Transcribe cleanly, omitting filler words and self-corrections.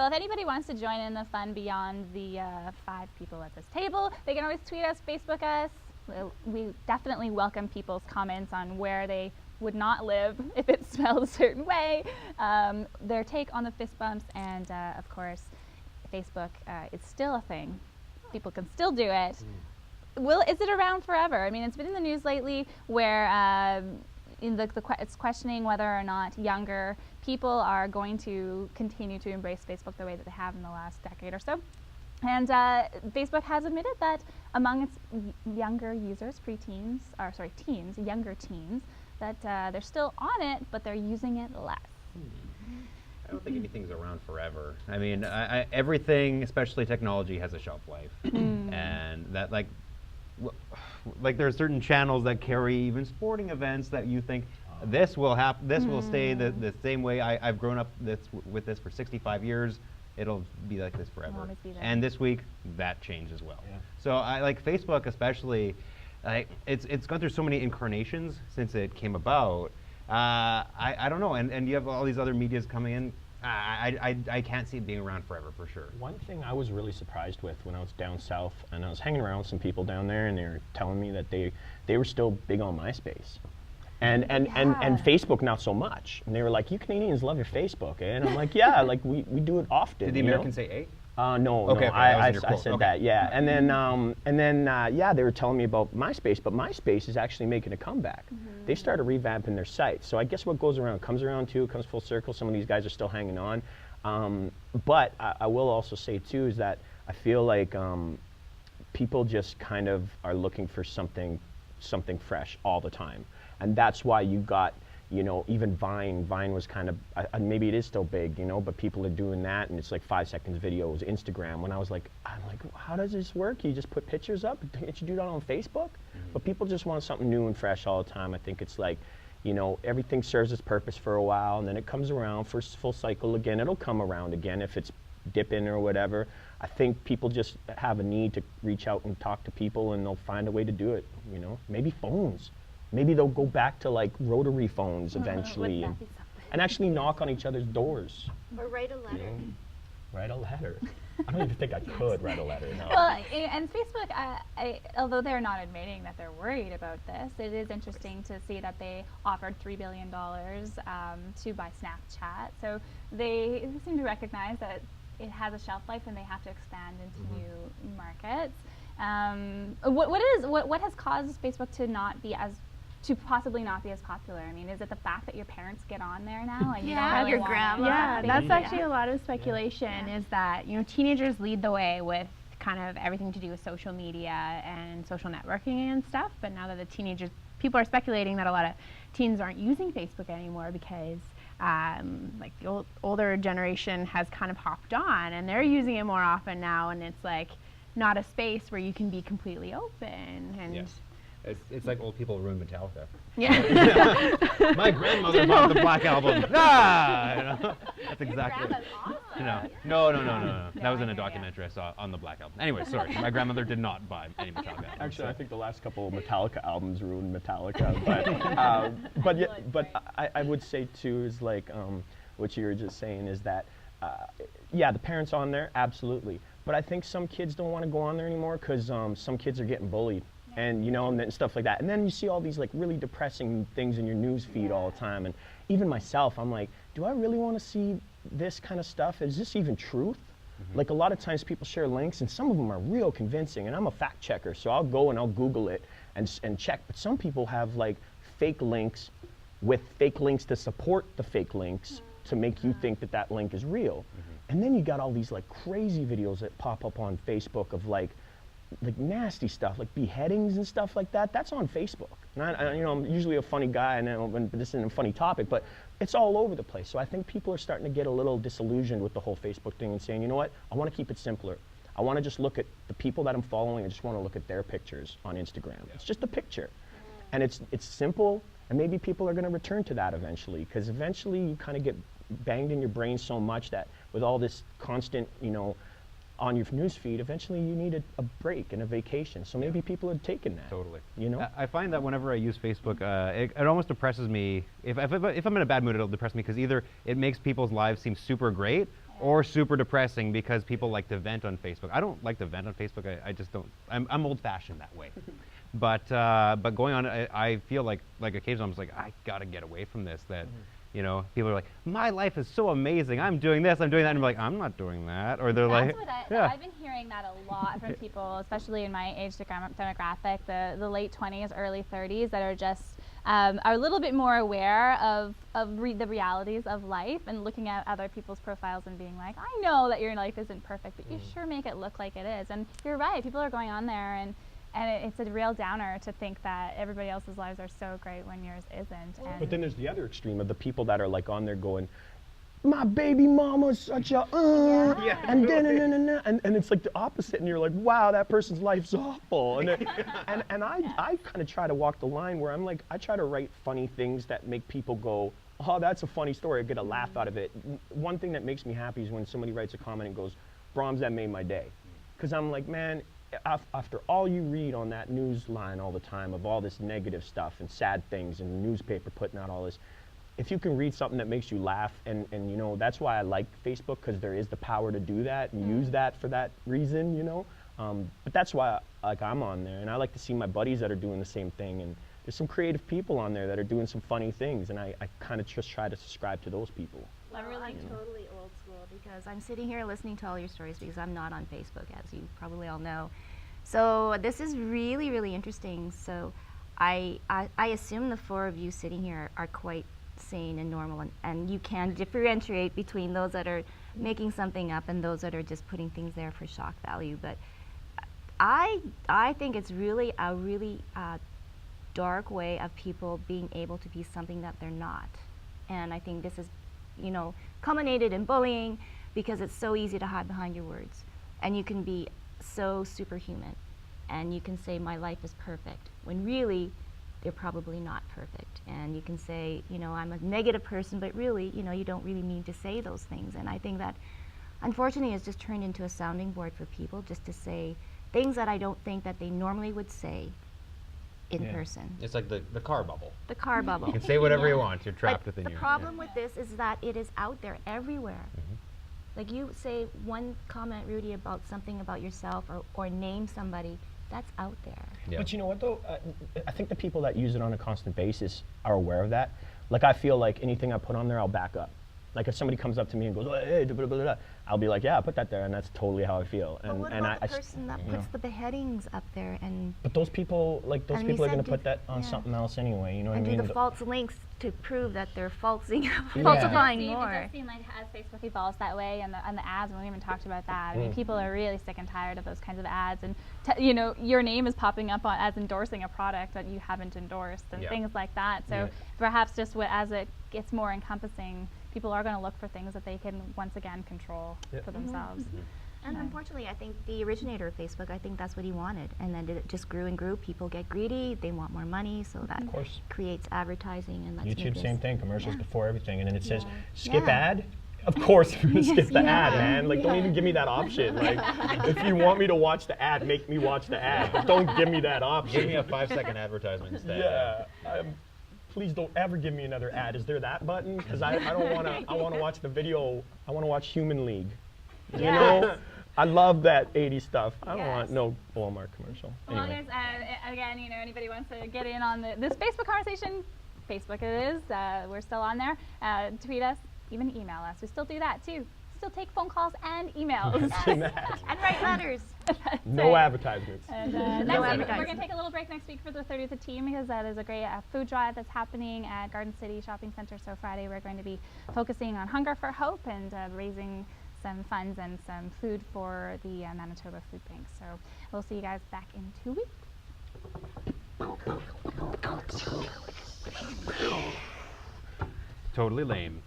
Well, if anybody wants to join in the fun beyond the 5 people at this table, they can always tweet us, Facebook us. We definitely welcome people's comments on where they would not live if it smelled a certain way, their take on the fist bumps, and of course, Facebook is still a thing. People can still do it. Is it around forever? I mean, it's been in the news lately where it's questioning whether or not younger people are going to continue to embrace Facebook the way that they have in the last decade or so. And Facebook has admitted that among its younger users, teens, younger teens, that they're still on it, but they're using it less. I don't think anything's around forever. I mean, everything, especially technology, has a shelf life. And that, like there are certain channels that carry even sporting events that you think, this will stay the same way. I've grown up with this for 65 years. It'll be like this forever. And this week, that changed as well. Yeah. So I like Facebook especially. It's gone through so many incarnations since it came about. I don't know, and you have all these other medias coming in. I can't see it being around forever for sure. One thing I was really surprised with when I was down south, and I was hanging around with some people down there, and they were telling me that they were still big on MySpace. And Facebook not so much. And they were like, you Canadians love your Facebook, eh? And I'm like, yeah, like we do it often. Did the Americans say eh? No, okay, no, I said that, yeah. And then, yeah, they were telling me about MySpace, but MySpace is actually making a comeback. They started revamping their site. So I guess what goes around comes around too, comes full circle. Some of these guys are still hanging on. But I will also say too is that I feel like people just kind of are looking for something fresh all the time. And that's why you got, you know, even Vine was kind of, maybe it is still big, you know, but people are doing that and it's like 5 seconds videos, Instagram. When I'm like, how does this work? You just put pictures up? Can't you do that on Facebook? But people just want something new and fresh all the time. I think it's like, you know, everything serves its purpose for a while and then it comes around for full cycle again. It'll come around again if it's dipping or whatever. I think people just have a need to reach out and talk to people and they'll find a way to do it, you know, maybe phones. Maybe they'll go back to like rotary phones eventually and actually knock on each other's doors. Or write a letter. You know? Write a letter. I don't even think I could write a letter. No. Well, and Facebook, although they're not admitting that they're worried about this, it is interesting to see that they offered $3 billion to buy Snapchat. So they seem to recognize that it has a shelf life and they have to expand into new markets. What has caused Facebook to possibly not be as popular? I mean, is it the fact that your parents get on there now and you don't really your grandma? Yeah, that's actually a lot of speculation. Is that, you know, teenagers lead the way with kind of everything to do with social media and social networking and stuff. But now that people are speculating that a lot of teens aren't using Facebook anymore because like the older generation has kind of hopped on and they're using it more often now, and it's like not a space where you can be completely open. And it's like old people ruin Metallica. Yeah. My grandmother bought the Black Album. You know? That's exactly. awesome. No. That was in a documentary I saw on the Black Album. Anyway, sorry. My grandmother did not buy any Metallica albums. Actually, I think the last couple of Metallica albums ruined Metallica. But I would say too is like what you were just saying is that yeah, the parents on there, absolutely. But I think some kids don't want to go on there anymore because some kids are getting bullied. And you know, and stuff like that. And then you see all these like really depressing things in your news feed all the time. And even myself, I'm like, do I really want to see this kind of stuff? Is this even truth? Like a lot of times people share links and some of them are real convincing. And I'm a fact checker, so I'll go and I'll Google it and check. But some people have like fake links with fake links to support the fake links to make you think that that link is real. And then you got all these like crazy videos that pop up on Facebook of like nasty stuff, like beheadings and stuff like that. That's on Facebook. And you know, I'm usually a funny guy, and this isn't a funny topic, but it's all over the place. So I think people are starting to get a little disillusioned with the whole Facebook thing and saying, you know what, I want to keep it simpler. I want to just look at the people that I'm following. I just want to look at their pictures on Instagram. It's just a picture, and it's simple. And maybe people are going to return to that eventually, because eventually you kind of get banged in your brain so much that with all this constant, you know, on your news feed, eventually you need a break and a vacation. So maybe people are taking that. Totally. You know? I find that whenever I use Facebook, it almost depresses me. If I'm in a bad mood, it'll depress me because either it makes people's lives seem super great, or super depressing because people like to vent on Facebook. I don't like to vent on Facebook. I just don't. I'm old-fashioned that way. But going on, I feel like occasionally I'm just like, I gotta get away from this. That you know, people are like, my life is so amazing. I'm doing this, I'm doing that, and I'm like, I'm not doing that. Or they're That's like, what I've been hearing that a lot from people, especially in my age demographic, the late 20s, early 30s, that are just are a little bit more aware of the realities of life and looking at other people's profiles and being like, I know that your life isn't perfect, but you sure make it look like it is. And you're right, people are going on there and it's a real downer to think that everybody else's lives are so great when yours isn't. But then there's the other extreme of the people that are like on there going, my baby mama's such a and and it's like the opposite, and you're like, wow, that person's life's awful. And I kind of try to walk the line where I'm like, I try to write funny things that make people go, oh, that's a funny story, I get a laugh out of it. One thing that makes me happy is when somebody writes a comment and goes, Broms, that made my day. Because I'm like, man, after all you read on that news line all the time of all this negative stuff and sad things and the newspaper putting out all this, if you can read something that makes you laugh, and you know, that's why I like Facebook, because there is the power to do that and use that for that reason, you know. But that's why I'm on there, and I like to see my buddies that are doing the same thing, and there's some creative people on there that are doing some funny things, and I kind of just try to subscribe to those people. Well, I'm totally old school because I'm sitting here listening to all your stories because I'm not on Facebook, as you probably all know. So this is really, really interesting. So I assume the four of you sitting here are quite sane and normal, and you can differentiate between those that are making something up and those that are just putting things there for shock value. But I think it's really a dark way of people being able to be something that they're not. And I think this is, you know, culminated in bullying because it's so easy to hide behind your words. And you can be so superhuman and you can say my life is perfect when really they're probably not perfect. And you can say, you know, I'm a negative person, but really, you know, you don't really mean to say those things. And I think that unfortunately it's just turned into a sounding board for people just to say things that I don't think that they normally would say in person. It's like the car bubble. The car bubble. You can say whatever you want. You're trapped But within the problem with this is that it is out there everywhere. Like you say one comment, Rudy, about something about yourself or name somebody, that's out there. Yeah. But you know what though? I think the people that use it on a constant basis are aware of that. Like I feel like anything I put on there, I'll back up. Like if somebody comes up to me and goes, hey, blah, blah, blah, blah, I'll be like, yeah, put that there, and that's totally how I feel. But what about the person that puts the beheadings up there and... But those people, like those people are going to put that on yeah. something else anyway, you know what I and mean? do the false links to prove that they're falsifying It more. does seem like as Facebook evolves that way, and the ads, we even talked about that. I mean, people are really sick and tired of those kinds of ads, and you know, your name is popping up as endorsing a product that you haven't endorsed, and things like that. So perhaps just as it gets more encompassing, people are going to look for things that they can once again control for themselves. And unfortunately, I think the originator of Facebook, I think that's what he wanted. And then it just grew and grew. People get greedy. They want more money. So that creates advertising. And let's YouTube, same thing. Commercials before everything. And then it says, skip Yeah. ad. Of course, I'm going to skip the ad, man. Like, don't even give me that option. Like, if you want me to watch the ad, make me watch the ad. But don't give me that option. Give me a 5-second advertisement instead. Yeah. Please don't ever give me another ad. Is there that button? Because I don't want to. I want to watch the video. I want to watch Human League. You know, I love that 80s stuff. I don't want no Walmart commercial. Well, Anyway. again, you know, anybody wants to get in on this Facebook conversation, Facebook it is. We're still on there. Tweet us, even email us. We still do that too. Still take phone calls and emails. and write letters. No advertisements. And No we're advertising. going to take a little break next week for the 30th of Team, because that is a great food drive that's happening at Garden City Shopping Center. So Friday we're going to be focusing on Hunger for Hope and raising some funds and some food for the Manitoba Food Bank. So we'll see you guys back in 2 weeks. Totally lame.